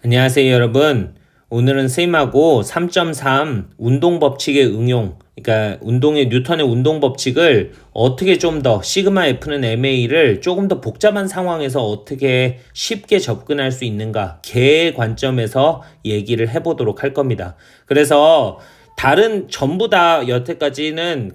안녕하세요, 여러분. 오늘은 선생님하고 3.3 운동 법칙의 응용, 그러니까 뉴턴의 운동 법칙을 어떻게 좀 더 시그마 F는 ma를 조금 더 복잡한 상황에서 어떻게 쉽게 접근할 수 있는가, 개의 관점에서 얘기를 해보도록 할 겁니다. 그래서 전부 다 여태까지는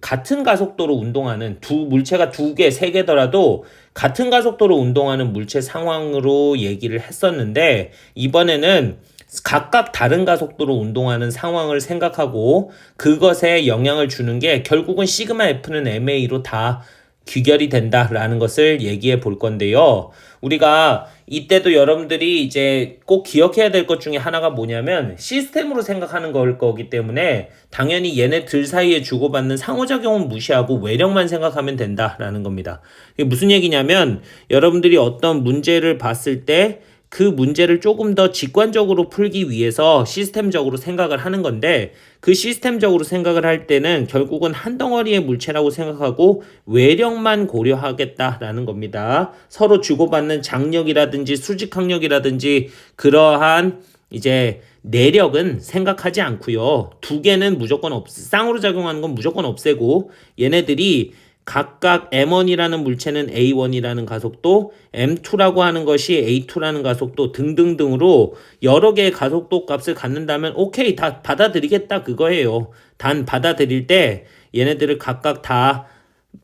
같은 가속도로 운동하는 물체가 두 개, 세 개더라도 같은 가속도로 운동하는 물체 상황으로 얘기를 했었는데, 이번에는 각각 다른 가속도로 운동하는 상황을 생각하고 그것에 영향을 주는 게 결국은 시그마 F는 ma로 다 귀결이 된다라는 것을 얘기해 볼 건데요. 우리가 이때도 여러분들이 이제 꼭 기억해야 될 것 중에 하나가 뭐냐면 시스템으로 생각하는 거기 때문에 당연히 얘네들 사이에 주고받는 상호작용은 무시하고 외력만 생각하면 된다라는 겁니다. 이게 무슨 얘기냐면 여러분들이 어떤 문제를 봤을 때 그 문제를 조금 더 직관적으로 풀기 위해서 시스템적으로 생각을 하는 건데, 그 시스템적으로 생각을 할 때는 결국은 한 덩어리의 물체라고 생각하고 외력만 고려하겠다라는 겁니다. 서로 주고받는 장력이라든지 수직항력이라든지 그러한 이제 내력은 생각하지 않고요. 두 개는 무조건 쌍으로 작용하는 건 무조건 없애고, 얘네들이 각각 M1이라는 물체는 A1이라는 가속도, M2라고 하는 것이 A2라는 가속도 등등등으로 여러 개의 가속도 값을 갖는다면 오케이, 다 받아들이겠다 그거예요. 단 받아들일 때 얘네들을 각각 다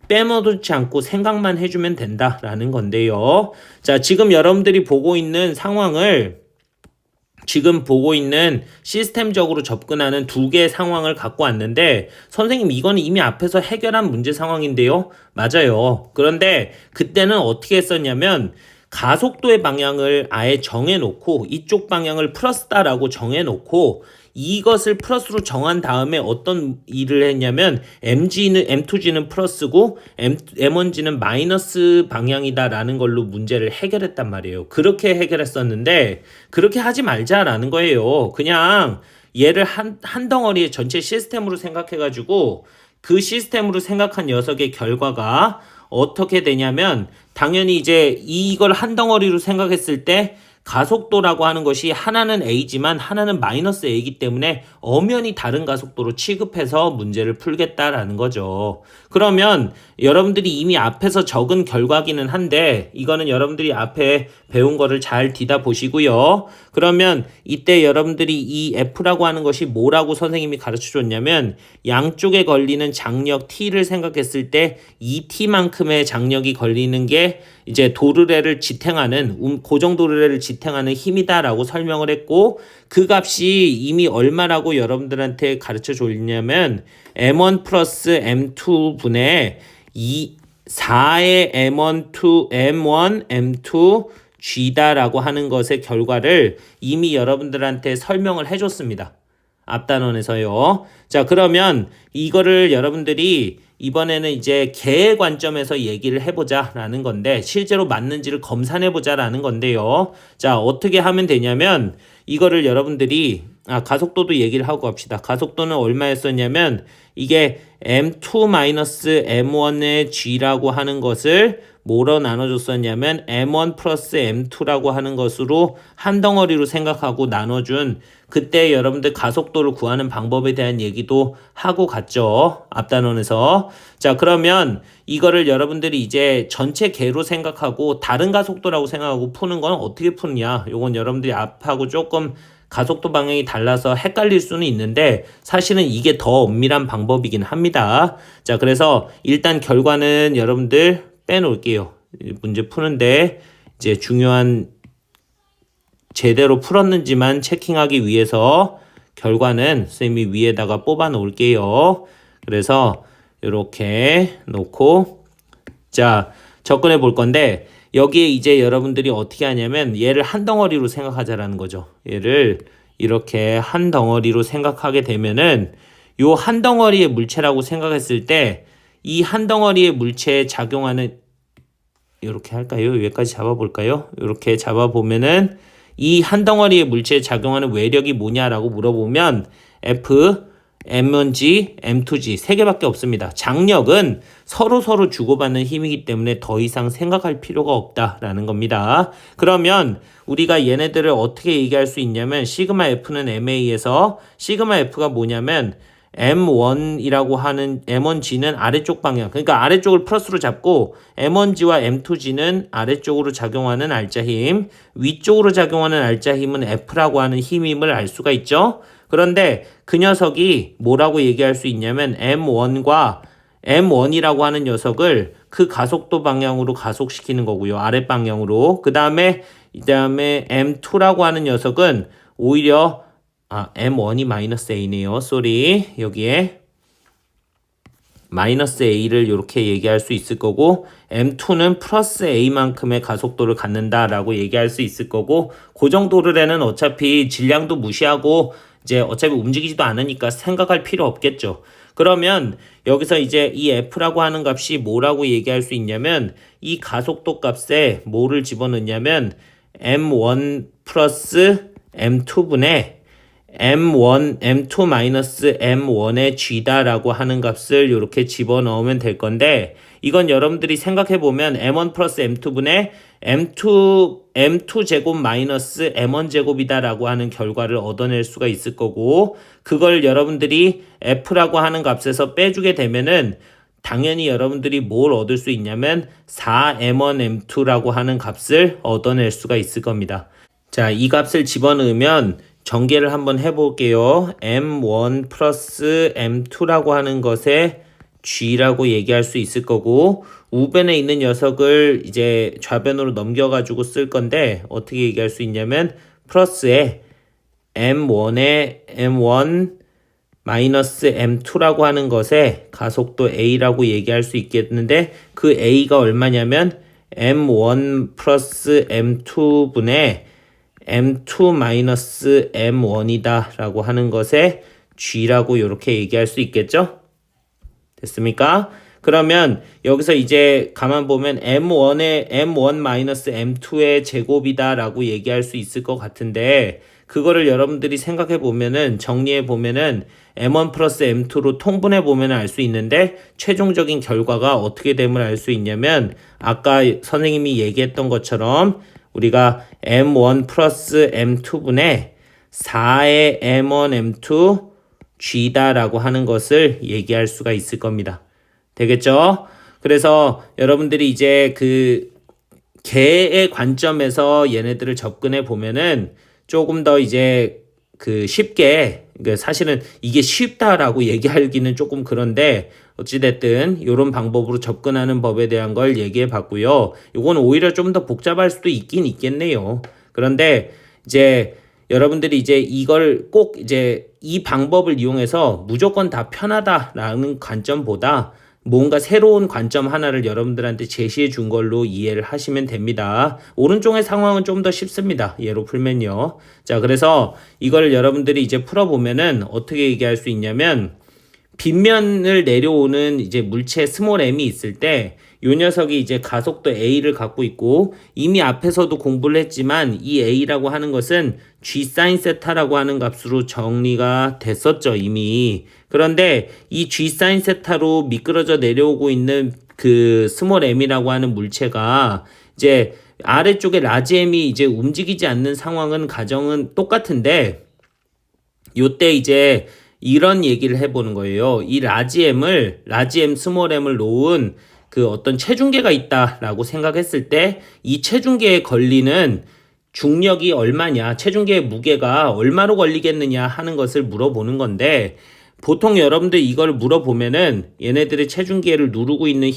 빼먹지 않고 생각만 해주면 된다라는 건데요. 자, 지금 여러분들이 보고 있는 상황을, 지금 보고 있는 시스템적으로 접근하는 두 개의 상황을 갖고 왔는데, 선생님 이거는 이미 앞에서 해결한 문제 상황인데요. 맞아요. 그런데 그때는 어떻게 했었냐면 가속도의 방향을 아예 정해놓고 이쪽 방향을 플러스다라고 정해놓고 이것을 플러스로 정한 다음에 어떤 일을 했냐면 M2G는 플러스고 M1G는 마이너스 방향이다라는 걸로 문제를 해결했단 말이에요. 그렇게 해결했었는데 그렇게 하지 말자라는 거예요. 그냥 얘를 한 덩어리의 전체 시스템으로 생각해가지고 그 시스템으로 생각한 녀석의 결과가 어떻게 되냐면, 당연히 이제 이걸 한 덩어리로 생각했을 때 가속도라고 하는 것이 하나는 A지만 하나는 마이너스 A이기 때문에 엄연히 다른 가속도로 취급해서 문제를 풀겠다라는 거죠. 그러면 여러분들이 이미 앞에서 적은 결과기는 한데 이거는 여러분들이 앞에 배운 거를 잘 뒤다 보시고요. 그러면 이때 여러분들이 이 F라고 하는 것이 뭐라고 선생님이 가르쳐 줬냐면, 양쪽에 걸리는 장력 T를 생각했을 때 이 T만큼의 장력이 걸리는 게 이제 도르래를 지탱하는 고정 도르래를 지탱하는 힘이다라고 설명을 했고, 그 값이 이미 얼마라고 여러분들한테 가르쳐 줬냐면 M1 플러스 M2 분의 4의 M1 M2 G다라고 하는 것의 결과를 이미 여러분들한테 설명을 해줬습니다. 앞단원에서요. 자, 그러면 이거를 여러분들이 이번에는 이제 개의 관점에서 얘기를 해보자라는 건데, 실제로 맞는지를 검사해보자라는 건데요. 자, 어떻게 하면 되냐면 이거를 여러분들이 가속도도 얘기를 하고 갑시다. 가속도는 얼마였었냐면 이게 M2-M1의 G라고 하는 것을 뭐로 나눠줬었냐면 M1 플러스 M2라고 하는 것으로 한 덩어리로 생각하고 나눠준, 그때 여러분들 가속도를 구하는 방법에 대한 얘기도 하고 갔죠. 앞단원에서. 자, 그러면 이거를 여러분들이 이제 전체 개로 생각하고 다른 가속도라고 생각하고 푸는 건 어떻게 푸느냐. 요건 여러분들이 앞하고 조금 가속도 방향이 달라서 헷갈릴 수는 있는데 사실은 이게 더 엄밀한 방법이긴 합니다. 자, 그래서 일단 결과는 여러분들 빼놓을게요. 문제 푸는데 이제 중요한 제대로 풀었는지만 체킹하기 위해서 결과는 선생님이 위에다가 뽑아 놓을게요. 그래서 이렇게 놓고 자, 접근해 볼 건데, 여기에 이제 여러분들이 어떻게 하냐면 얘를 한 덩어리로 생각하자라는 거죠. 얘를 이렇게 한 덩어리로 생각하게 되면은 요 한 덩어리의 물체라고 생각했을 때 이 한 덩어리의 물체에 작용하는, 이렇게 할까요? 여기까지 잡아볼까요? 이렇게 잡아보면은 이 한 덩어리의 물체에 작용하는 외력이 뭐냐라고 물어보면 F M1G, M2G 세 개밖에 없습니다. 장력은 서로 주고받는 힘이기 때문에 더 이상 생각할 필요가 없다라는 겁니다. 그러면 우리가 얘네들을 어떻게 얘기할 수 있냐면 시그마 F는 MA에서 시그마 F가 뭐냐면 M1이라고 하는 M1G는 아래쪽 방향, 그러니까 아래쪽을 플러스로 잡고 M1G와 M2G는 아래쪽으로 작용하는 알짜힘, 위쪽으로 작용하는 알짜힘은 F라고 하는 힘임을 알 수가 있죠. 그런데 그 녀석이 뭐라고 얘기할 수 있냐면 M1이라고 하는 녀석을 그 가속도 방향으로 가속시키는 거고요. 아랫 방향으로. 그 다음에 M2라고 하는 녀석은 오히려 M1이 마이너스 A네요. 쏘리. 여기에 마이너스 A를 이렇게 얘기할 수 있을 거고 M2는 플러스 A만큼의 가속도를 갖는다라고 얘기할 수 있을 거고 그 정도로는 어차피 질량도 무시하고 이제 어차피 움직이지도 않으니까 생각할 필요 없겠죠. 그러면 여기서 이제 이 F라고 하는 값이 뭐라고 얘기할 수 있냐면 이 가속도 값에 뭐를 집어넣냐면 M1 플러스 M2분의 M2 마이너스 M1의 G다라고 하는 값을 이렇게 집어넣으면 될 건데 이건 여러분들이 생각해보면 M1 플러스 M2분의 M2 제곱 마이너스 M1 제곱이다라고 하는 결과를 얻어낼 수가 있을 거고 그걸 여러분들이 F라고 하는 값에서 빼주게 되면은 당연히 여러분들이 뭘 얻을 수 있냐면 4M1 M2라고 하는 값을 얻어낼 수가 있을 겁니다. 자, 이 값을 집어넣으면 전개를 한번 해볼게요. M1 플러스 M2라고 하는 것에 G라고 얘기할 수 있을 거고 우변에 있는 녀석을 이제 좌변으로 넘겨가지고 쓸 건데 어떻게 얘기할 수 있냐면 플러스에 M1에 M1 마이너스 M2라고 하는 것에 가속도 A라고 얘기할 수 있겠는데 그 A가 얼마냐면 M1 플러스 M2분의 M2 마이너스 M1이다 라고 하는 것에 G라고 이렇게 얘기할 수 있겠죠? 됐습니까? 그러면 여기서 이제 가만 보면 M1 마이너스 M2의 제곱이다 라고 얘기할 수 있을 것 같은데 그거를 여러분들이 생각해 보면은 정리해 보면은 M1 플러스 M2로 통분해 보면 알 수 있는데 최종적인 결과가 어떻게 됨을 알 수 있냐면 아까 선생님이 얘기했던 것처럼 우리가 M1 플러스 M2분의 4의 M1 M2 G다라고 하는 것을 얘기할 수가 있을 겁니다. 되겠죠? 그래서 여러분들이 이제 그 개의 관점에서 얘네들을 접근해 보면은 조금 더 이제 그 쉽게 사실은 이게 쉽다라고 얘기하기는 조금 그런데 어찌됐든 이런 방법으로 접근하는 법에 대한 걸 얘기해 봤고요. 이건 오히려 좀 더 복잡할 수도 있긴 있겠네요. 그런데 이제 여러분들이 이제 이걸 꼭 이제 이 방법을 이용해서 무조건 다 편하다라는 관점보다 뭔가 새로운 관점 하나를 여러분들한테 제시해 준 걸로 이해를 하시면 됩니다. 오른쪽의 상황은 좀 더 쉽습니다. 예로 풀면요. 자, 그래서 이걸 여러분들이 이제 풀어보면은 어떻게 얘기할 수 있냐면 빗면을 내려오는 이제 물체 스몰 m이 있을 때 요 녀석이 이제 가속도 a를 갖고 있고 이미 앞에서도 공부를 했지만 이 a라고 하는 것은 g 사인 세타라고 하는 값으로 정리가 됐었죠, 이미. 그런데 이 g 사인 세타로 미끄러져 내려오고 있는 그 스몰 m이라고 하는 물체가 이제 아래쪽에 라지 m이 이제 움직이지 않는 상황은 가정은 똑같은데 요때 이제 이런 얘기를 해보는 거예요. 이 라지 M 스몰 m을 놓은 그 어떤 체중계가 있다라고 생각했을 때 이 체중계에 걸리는 중력이 얼마냐, 체중계의 무게가 얼마로 걸리겠느냐 하는 것을 물어보는 건데 보통 여러분들 이걸 물어보면은 얘네들의 체중계를 누르고 있는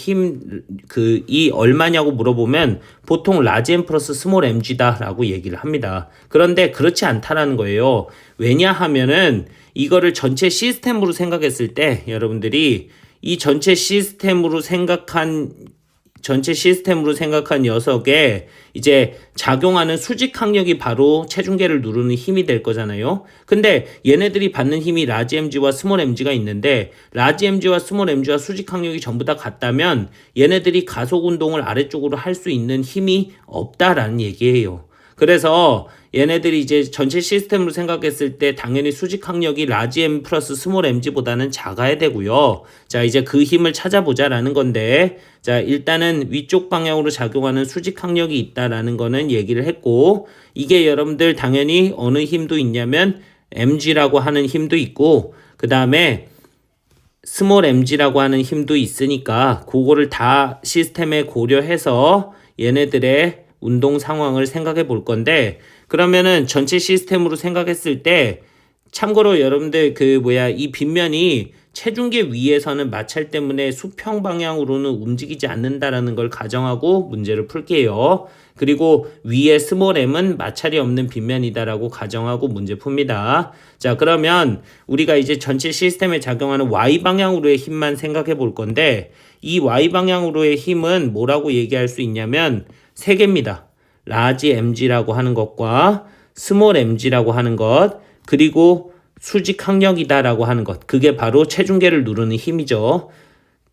이 얼마냐고 물어보면 보통 라지 M 플러스 스몰 mg다 라고 얘기를 합니다. 그런데 그렇지 않다라는 거예요. 왜냐하면은 이거를 전체 시스템으로 생각했을 때 여러분들이 이 전체 시스템으로 생각한 녀석에 이제 작용하는 수직 항력이 바로 체중계를 누르는 힘이 될 거잖아요. 근데 얘네들이 받는 힘이 라지 mg와 스몰 mg가 있는데 라지 mg와 스몰 mg와 수직 항력이 전부 다 같다면 얘네들이 가속 운동을 아래쪽으로 할 수 있는 힘이 없다라는 얘기예요. 그래서 얘네들이 이제 전체 시스템으로 생각했을 때 당연히 수직 항력이 라지 m 플러스 스몰 mg보다는 작아야 되고요. 자, 이제 그 힘을 찾아보자라는 건데, 자, 일단은 위쪽 방향으로 작용하는 수직 항력이 있다라는 거는 얘기를 했고, 이게 여러분들 당연히 어느 힘도 있냐면 mg라고 하는 힘도 있고, 그 다음에 스몰 mg라고 하는 힘도 있으니까 그거를 다 시스템에 고려해서 얘네들의 운동 상황을 생각해 볼 건데, 그러면은 전체 시스템으로 생각했을 때 참고로 여러분들 이 빗면이 체중계 위에서는 마찰 때문에 수평 방향으로는 움직이지 않는다라는 걸 가정하고 문제를 풀게요. 그리고 위에 스몰 m은 마찰이 없는 빗면이다라고 가정하고 문제 풉니다. 자, 그러면 우리가 이제 전체 시스템에 작용하는 y 방향으로의 힘만 생각해 볼 건데, 이 y 방향으로의 힘은 뭐라고 얘기할 수 있냐면 세 개입니다. 라지 mg라고 하는 것과 스몰 mg라고 하는 것, 그리고 수직 항력이다라고 하는 것. 그게 바로 체중계를 누르는 힘이죠.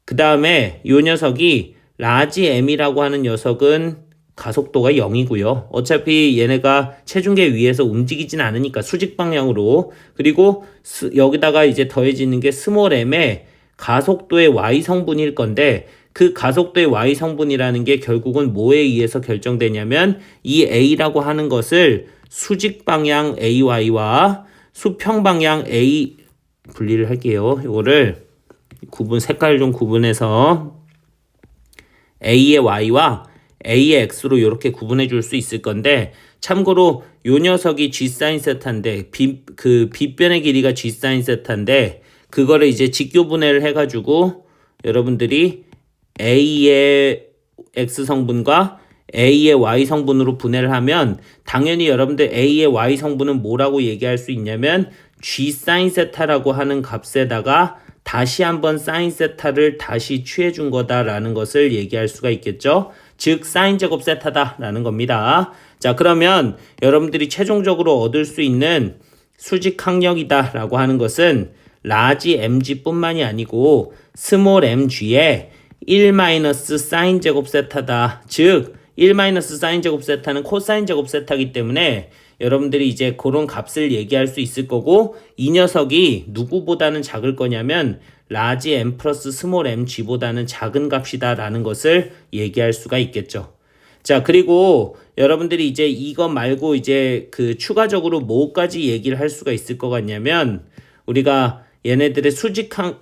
그 다음에 이 녀석이 라지 m이라고 하는 녀석은 가속도가 0이고요. 어차피 얘네가 체중계 위에서 움직이진 않으니까 수직 방향으로. 그리고 여기다가 이제 더해지는 게 스몰 m의 가속도의 y 성분일 건데, 그 가속도의 y 성분이라는 게 결국은 뭐에 의해서 결정되냐면 이 a라고 하는 것을 수직 방향 ay와 수평 방향 a 분리를 할게요. 이거를 색깔 좀 구분해서 a의 y와 a의 x로 이렇게 구분해 줄 수 있을 건데, 참고로 요 녀석이 g 사인 세타인데 빗변의 길이가 g 사인 세타인데, 그거를 이제 직교분해를 해가지고 여러분들이 a의 x 성분과 a의 y 성분으로 분해를 하면 당연히 여러분들 a의 y 성분은 뭐라고 얘기할 수 있냐면 g 사인 세타라고 하는 값에다가 다시 한번 사인 세타를 다시 취해 준 거다라는 것을 얘기할 수가 있겠죠. 즉 사인 제곱 세타다라는 겁니다. 자, 그러면 여러분들이 최종적으로 얻을 수 있는 수직 항력이다라고 하는 것은 라지 mg 뿐만이 아니고 스몰 mg에 1 마이너스 사인 제곱 세타다. 즉 1 마이너스 사인 제곱 세타는 코사인 제곱 세타이기 때문에 여러분들이 이제 그런 값을 얘기할 수 있을 거고, 이 녀석이 누구보다는 작을 거냐면 라지 m 플러스 스몰 mg보다는 작은 값이다 라는 것을 얘기할 수가 있겠죠. 자, 그리고 여러분들이 이제 이거 말고 이제 추가적으로 뭐까지 얘기를 할 수가 있을 것 같냐면, 우리가 얘네들의 수직항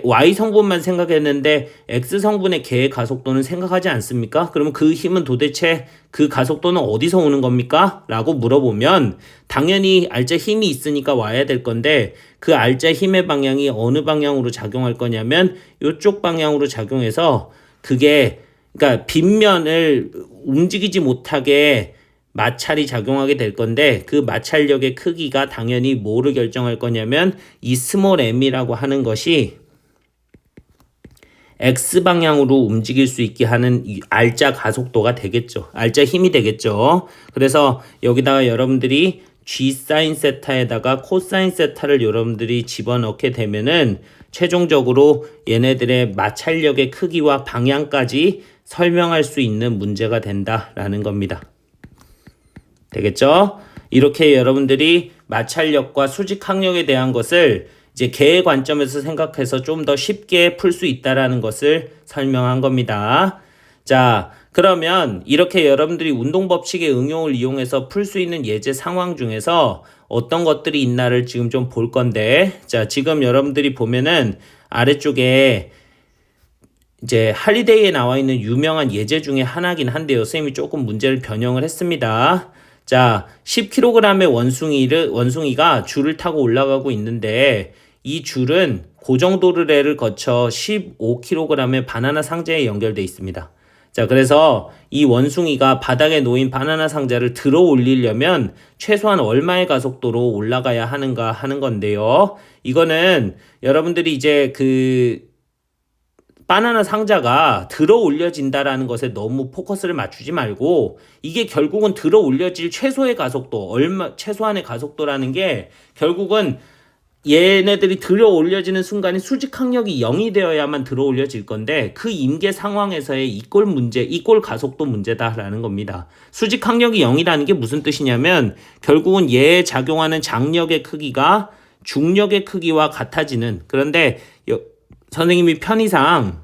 y 성분만 생각했는데 x 성분의 개의 가속도는 생각하지 않습니까? 그러면 그 힘은 도대체 그 가속도는 어디서 오는 겁니까? 라고 물어보면 당연히 알짜 힘이 있으니까 와야 될 건데, 그 알짜 힘의 방향이 어느 방향으로 작용할 거냐면 이쪽 방향으로 작용해서 그러니까 빗면을 움직이지 못하게 마찰이 작용하게 될 건데, 그 마찰력의 크기가 당연히 뭐를 결정할 거냐면 이 스몰 m이라고 하는 것이 X방향으로 움직일 수 있게 하는 알짜 가속도가 되겠죠. 알짜 힘이 되겠죠. 그래서 여기다가 여러분들이 G 사인 세타에다가 코사인 세타를 여러분들이 집어넣게 되면은 최종적으로 얘네들의 마찰력의 크기와 방향까지 설명할 수 있는 문제가 된다라는 겁니다. 되겠죠? 이렇게 여러분들이 마찰력과 수직 항력에 대한 것을 이제 개의 관점에서 생각해서 좀 더 쉽게 풀 수 있다라는 것을 설명한 겁니다. 자, 그러면 이렇게 여러분들이 운동 법칙의 응용을 이용해서 풀 수 있는 예제 상황 중에서 어떤 것들이 있나를 지금 좀 볼 건데, 자, 지금 여러분들이 보면은 아래쪽에 이제 할리데이에 나와 있는 유명한 예제 중에 하나긴 한데요. 선생님이 조금 문제를 변형을 했습니다. 자, 10kg의 원숭이가 줄을 타고 올라가고 있는데, 이 줄은 고정도르래를 거쳐 15kg의 바나나 상자에 연결되어 있습니다. 자, 그래서 이 원숭이가 바닥에 놓인 바나나 상자를 들어 올리려면 최소한 얼마의 가속도로 올라가야 하는가 하는 건데요. 이거는 여러분들이 이제 바나나 상자가 들어 올려진다라는 것에 너무 포커스를 맞추지 말고, 이게 결국은 들어 올려질 최소의 가속도, 최소한의 가속도라는 게 결국은 얘네들이 들어 올려지는 순간에 수직 항력이 0이 되어야만 들어 올려질 건데 그 임계 상황에서의 이꼴 문제, 이꼴 가속도 문제다라는 겁니다. 수직 항력이 0이라는 게 무슨 뜻이냐면 결국은 얘에 작용하는 장력의 크기가 중력의 크기와 같아지는, 그런데 선생님이 편의상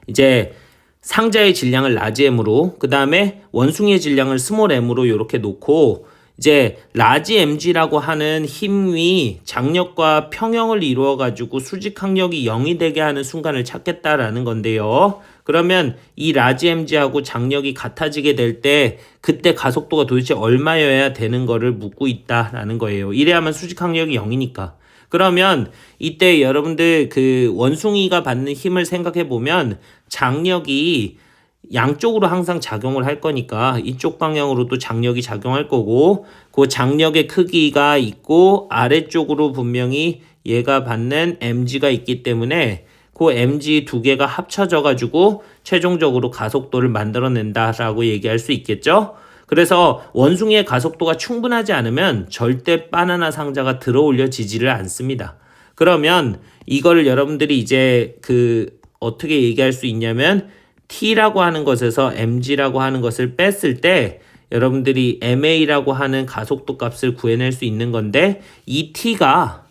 이제 상자의 질량을 라지 m으로, 그 다음에 원숭이의 질량을 스몰 m으로 이렇게 놓고 이제 라지 mg라고 하는 힘이 장력과 평형을 이루어 가지고 수직 항력이 0이 되게 하는 순간을 찾겠다라는 건데요. 그러면 이 라지 mg하고 장력이 같아지게 될 때 그때 가속도가 도대체 얼마여야 되는 거를 묻고 있다라는 거예요. 이래야만 수직 항력이 0이니까. 그러면 이때 여러분들 그 원숭이가 받는 힘을 생각해 보면 장력이 양쪽으로 항상 작용을 할 거니까 이쪽 방향으로도 장력이 작용할 거고, 그 장력의 크기가 있고 아래쪽으로 분명히 얘가 받는 mg가 있기 때문에 그 mg 두 개가 합쳐져 가지고 최종적으로 가속도를 만들어낸다라고 얘기할 수 있겠죠. 그래서 원숭이의 가속도가 충분하지 않으면 절대 바나나 상자가 들어 올려지지를 않습니다. 그러면 이거를 여러분들이 이제 어떻게 얘기할 수 있냐면 T라고 하는 것에서 mg라고 하는 것을 뺐을 때 여러분들이 ma라고 하는 가속도 값을 구해낼 수 있는 건데, 이 T가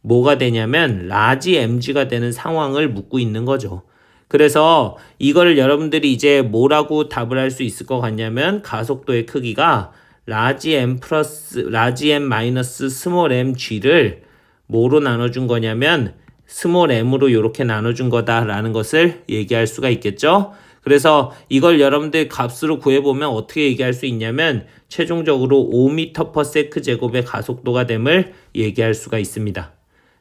뭐가 되냐면 라지 mg가 되는 상황을 묻고 있는 거죠. 그래서 이거를 여러분들이 이제 뭐라고 답을 할 수 있을 것 같냐면 가속도의 크기가 라지 m 마이너스 스몰 mg를 뭐로 나눠준 거냐면 스몰 m으로 이렇게 나눠준 거다라는 것을 얘기할 수가 있겠죠. 그래서 이걸 여러분들 값으로 구해보면 어떻게 얘기할 수 있냐면 최종적으로 5m/s 제곱의 가속도가 됨을 얘기할 수가 있습니다.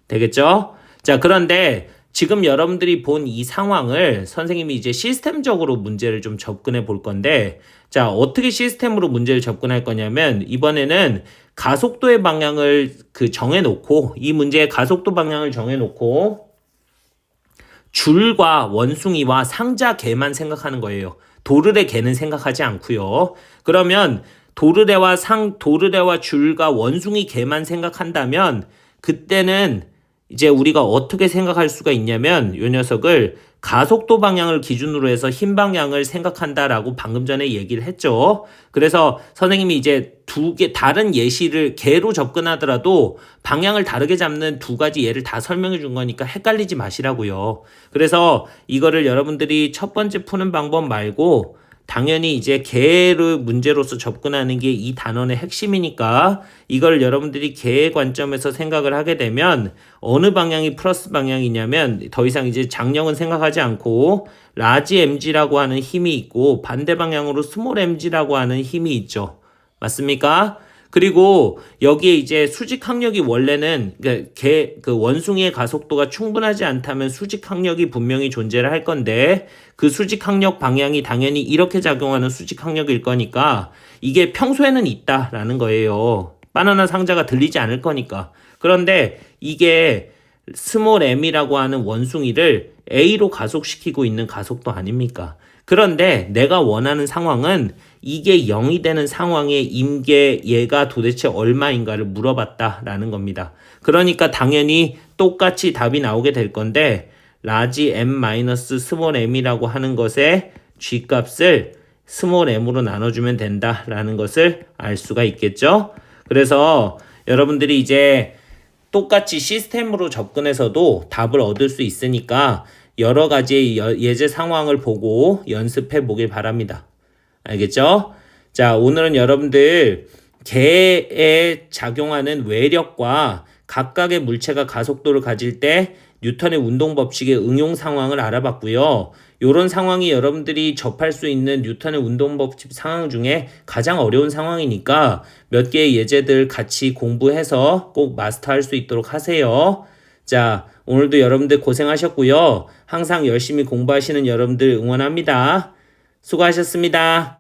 되겠죠? 자, 그런데 지금 여러분들이 본 이 상황을 선생님이 이제 시스템적으로 문제를 좀 접근해 볼 건데, 자, 어떻게 시스템으로 문제를 접근할 거냐면 이번에는 가속도의 방향을 정해놓고, 이 문제의 가속도 방향을 정해놓고 줄과 원숭이와 상자 개만 생각하는 거예요. 도르래 개는 생각하지 않고요. 그러면 도르래와 줄과 원숭이 개만 생각한다면 그때는 이제 우리가 어떻게 생각할 수가 있냐면 이 녀석을 가속도 방향을 기준으로 해서 힘 방향을 생각한다라고 방금 전에 얘기를 했죠. 그래서 선생님이 이제 다른 예시를 개로 접근하더라도 방향을 다르게 잡는 두 가지 예를 다 설명해 준 거니까 헷갈리지 마시라고요. 그래서 이거를 여러분들이 첫 번째 푸는 방법 말고 당연히 이제 개의 문제로서 접근하는 게 이 단원의 핵심이니까 이걸 여러분들이 개의 관점에서 생각을 하게 되면 어느 방향이 플러스 방향이냐면 더 이상 이제 장력은 생각하지 않고 라지 mg라고 하는 힘이 있고 반대 방향으로 스몰 mg라고 하는 힘이 있죠. 맞습니까? 그리고 여기에 이제 수직 항력이 원래는 원숭이의 가속도가 충분하지 않다면 수직 항력이 분명히 존재를 할 건데 그 수직 항력 방향이 당연히 이렇게 작용하는 수직 항력일 거니까 이게 평소에는 있다라는 거예요. 바나나 상자가 들리지 않을 거니까. 그런데 이게 스몰 m이라고 하는 원숭이를 A로 가속시키고 있는 가속도 아닙니까? 그런데 내가 원하는 상황은 이게 0이 되는 상황의 임계 얘가 도대체 얼마인가를 물어봤다라는 겁니다. 그러니까 당연히 똑같이 답이 나오게 될 건데 라지 m 마이너스 스몰 m이라고 하는 것의 G값을 스몰 m으로 나눠주면 된다라는 것을 알 수가 있겠죠. 그래서 여러분들이 이제 똑같이 시스템으로 접근해서도 답을 얻을 수 있으니까 여러 가지의 예제 상황을 보고 연습해 보길 바랍니다. 알겠죠? 자, 오늘은 여러분들 개에 작용하는 외력과 각각의 물체가 가속도를 가질 때 뉴턴의 운동 법칙의 응용 상황을 알아봤고요. 이런 상황이 여러분들이 접할 수 있는 뉴턴의 운동 법칙 상황 중에 가장 어려운 상황이니까 몇 개의 예제들 같이 공부해서 꼭 마스터할 수 있도록 하세요. 자, 오늘도 여러분들 고생하셨고요. 항상 열심히 공부하시는 여러분들 응원합니다. 수고하셨습니다.